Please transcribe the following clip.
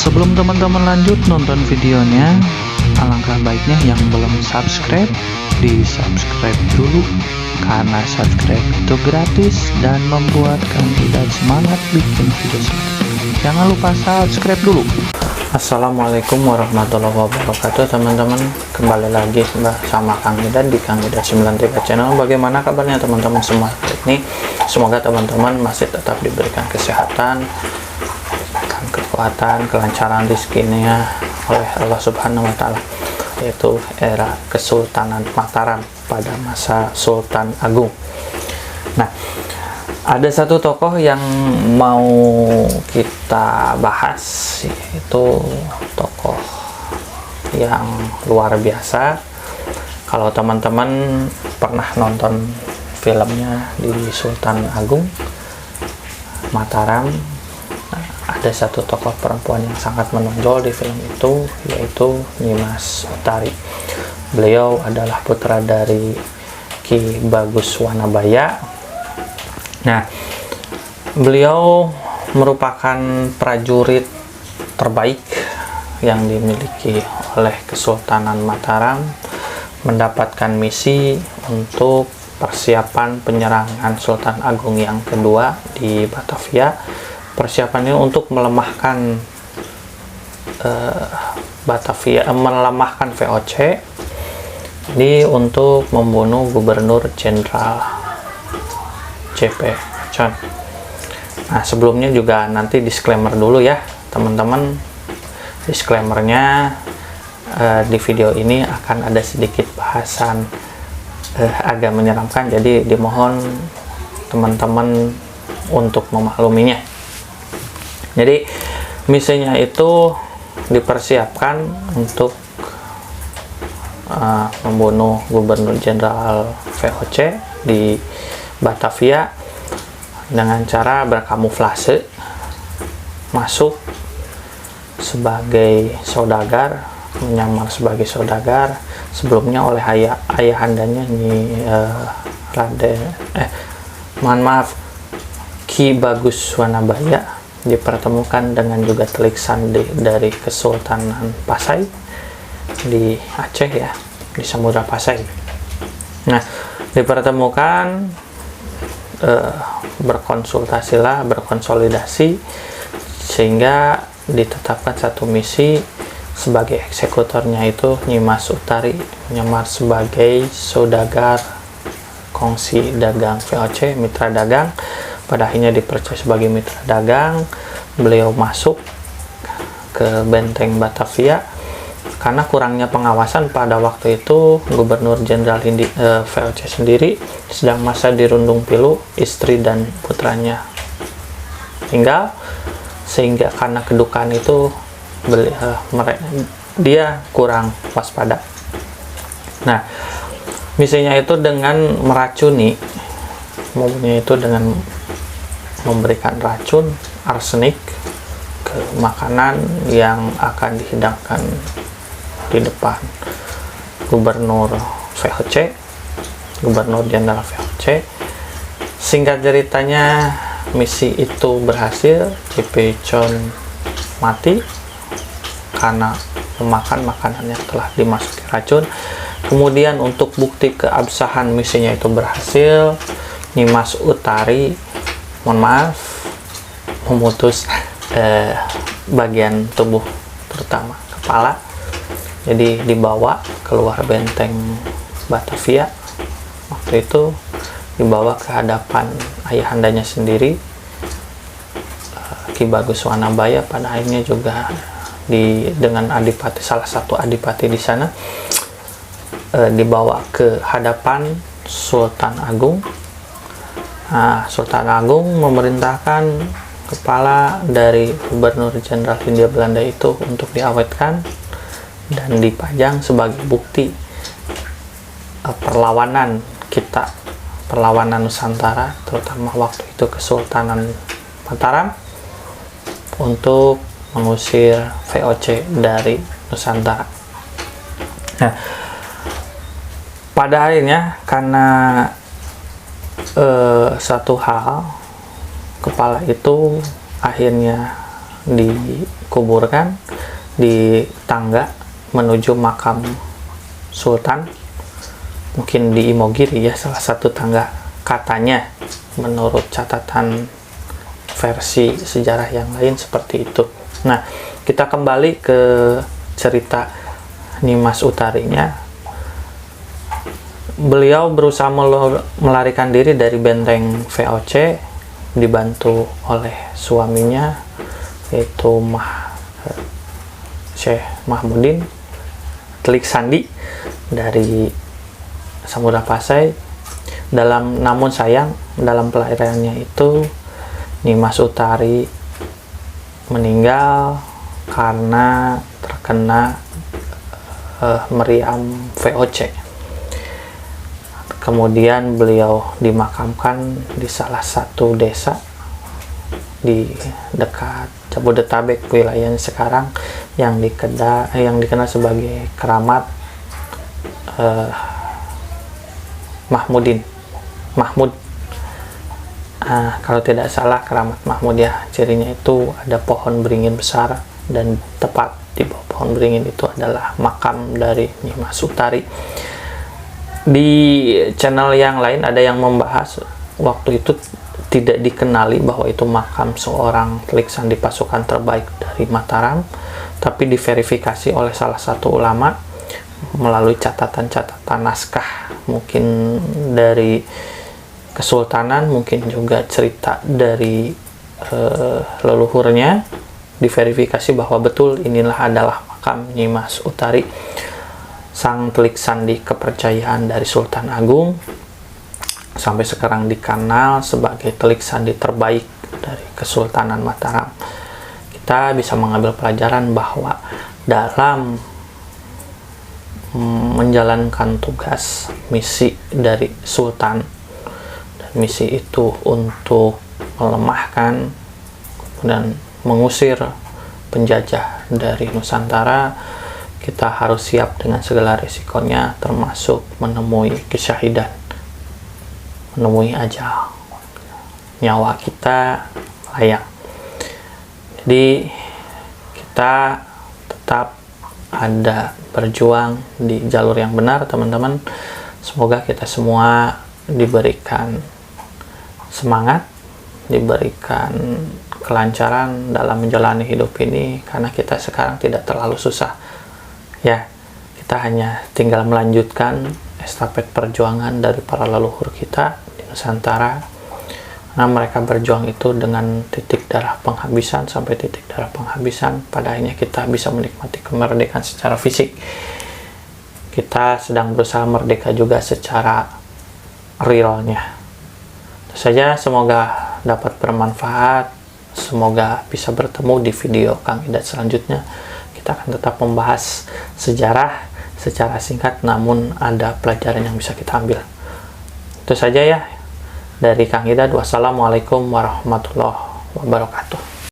Sebelum teman-teman lanjut nonton videonya, alangkah baiknya yang belum subscribe, di subscribe dulu, karena subscribe itu gratis dan membuat Kang Idan semangat bikin video selanjutnya. Jangan lupa subscribe dulu. Assalamualaikum warahmatullahi wabarakatuh teman-teman, kembali lagi bersama Kang Idan di Kang Idan 93 channel. Bagaimana kabarnya teman-teman semua ini? Semoga teman-teman masih tetap diberikan kesehatan, kekuatan, kelancaran rezekinya oleh Allah Subhanahu wa Ta'ala, yaitu era Kesultanan Mataram pada masa Sultan Agung. Nah, ada satu tokoh yang mau kita bahas, yaitu tokoh yang luar biasa. Kalau teman-teman pernah nonton filmnya di Sultan Agung Mataram, ada satu tokoh perempuan yang sangat menonjol di film itu, yaitu Nyimas Utari. Beliau adalah putra dari Ki Bagus Wanabaya. Nah, beliau merupakan prajurit terbaik yang dimiliki oleh Kesultanan Mataram, mendapatkan misi untuk persiapan penyerangan Sultan Agung yang kedua di Batavia. Persiapannya untuk melemahkan Batavia, melemahkan VOC, untuk membunuh Gubernur Jenderal C.P. Chon. Nah, sebelumnya juga nanti disclaimer dulu ya teman-teman. Disclaimernya, di video ini akan ada sedikit bahasan agak menyeramkan, jadi dimohon teman-teman untuk memakluminya. Jadi misinya itu dipersiapkan untuk membunuh Gubernur Jenderal VOC di Batavia dengan cara berkamuflase, masuk sebagai saudagar, menyamar sebagai saudagar. Sebelumnya oleh ayahandanya Ki Bagus Wanabaya dipertemukan dengan juga Telik Sandi dari Kesultanan Pasai di Aceh ya, di Samudra Pasai. Nah, dipertemukan, berkonsolidasi sehingga ditetapkan satu misi. Sebagai eksekutornya itu Nyimas Utari, menyamar sebagai saudagar kongsi dagang VOC, mitra dagang. Pada akhirnya dipercaya sebagai mitra dagang. Beliau masuk ke benteng Batavia karena kurangnya pengawasan. Pada waktu itu Gubernur Jenderal VOC sendiri sedang masa dirundung pilu, istri dan putranya tinggal, sehingga karena kedukaan itu dia kurang waspada. Nah, misinya itu dengan meracuni, dengan memberikan racun arsenik ke makanan yang akan dihidangkan di depan Gubernur VOC, Gubernur Jenderal VOC. Singkat ceritanya, misi itu berhasil. C.P. Chon mati karena memakan makanan yang telah dimasuki racun. Kemudian untuk bukti keabsahan misinya itu berhasil, Nyimas Utari memutus bagian tubuh, terutama kepala. Jadi dibawa keluar benteng Batavia. Waktu itu dibawa ke hadapan ayahandanya sendiri, Ki Bagus Wanabaya. Pada akhirnya juga dengan adipati, salah satu adipati di sana, dibawa ke hadapan Sultan Agung. Nah, Sultan Agung memerintahkan kepala dari Gubernur Jenderal Hindia Belanda itu untuk diawetkan dan dipajang sebagai bukti perlawanan Nusantara, terutama waktu itu Kesultanan Mataram, untuk mengusir VOC dari Nusantara. Nah, pada akhirnya karena satu hal, kepala itu akhirnya dikuburkan di tangga menuju makam sultan, mungkin di Imogiri ya, salah satu tangga katanya, menurut catatan versi sejarah yang lain seperti itu. Nah, kita kembali ke cerita Nimas Utarinya. Beliau berusaha melarikan diri dari benteng VOC, dibantu oleh suaminya yaitu Syekh Mahmudin Telik Sandi dari Samudra Pasai. Namun sayang, dalam pelariannya itu Nimas Utari meninggal karena terkena meriam VOC. Kemudian beliau dimakamkan di salah satu desa di dekat Jabodetabek wilayahnya sekarang, yang dikenal sebagai Keramat Mahmud. Kalau tidak salah Keramat Mahmud ya, cirinya itu ada pohon beringin besar, dan tepat di bawah pohon beringin itu adalah makam dari Nimas Utari. Di channel yang lain ada yang membahas waktu itu tidak dikenali bahwa itu makam seorang Telik Sandi pasukan terbaik dari Mataram, tapi diverifikasi oleh salah satu ulama melalui catatan-catatan naskah, mungkin dari kesultanan, mungkin juga cerita dari leluhurnya, diverifikasi bahwa betul inilah adalah makam Nimas Utari, sang Telik Sandi kepercayaan dari Sultan Agung, sampai sekarang dikenal sebagai Telik Sandi terbaik dari Kesultanan Mataram. Kita bisa mengambil pelajaran bahwa dalam menjalankan tugas misi dari Sultan, dan misi itu untuk melemahkan dan mengusir penjajah dari Nusantara, kita harus siap dengan segala risikonya, termasuk menemui kesyahidan, menemui ajal, nyawa kita melayang. Jadi kita tetap ada berjuang di jalur yang benar, teman-teman. Semoga kita semua diberikan semangat, diberikan kelancaran dalam menjalani hidup ini, karena kita sekarang tidak terlalu susah ya. Kita hanya tinggal melanjutkan estafet perjuangan dari para leluhur kita di Nusantara, karena mereka berjuang itu dengan titik darah penghabisan sampai titik darah penghabisan. Pada akhirnya kita bisa menikmati kemerdekaan secara fisik. Kita sedang berusaha merdeka juga secara realnya. Itu saja, semoga dapat bermanfaat, semoga bisa bertemu di video Kang Idat selanjutnya. Kita akan tetap membahas sejarah secara singkat, namun ada pelajaran yang bisa kita ambil. Itu saja ya dari Kang Idat. Wassalamualaikum warahmatullahi wabarakatuh.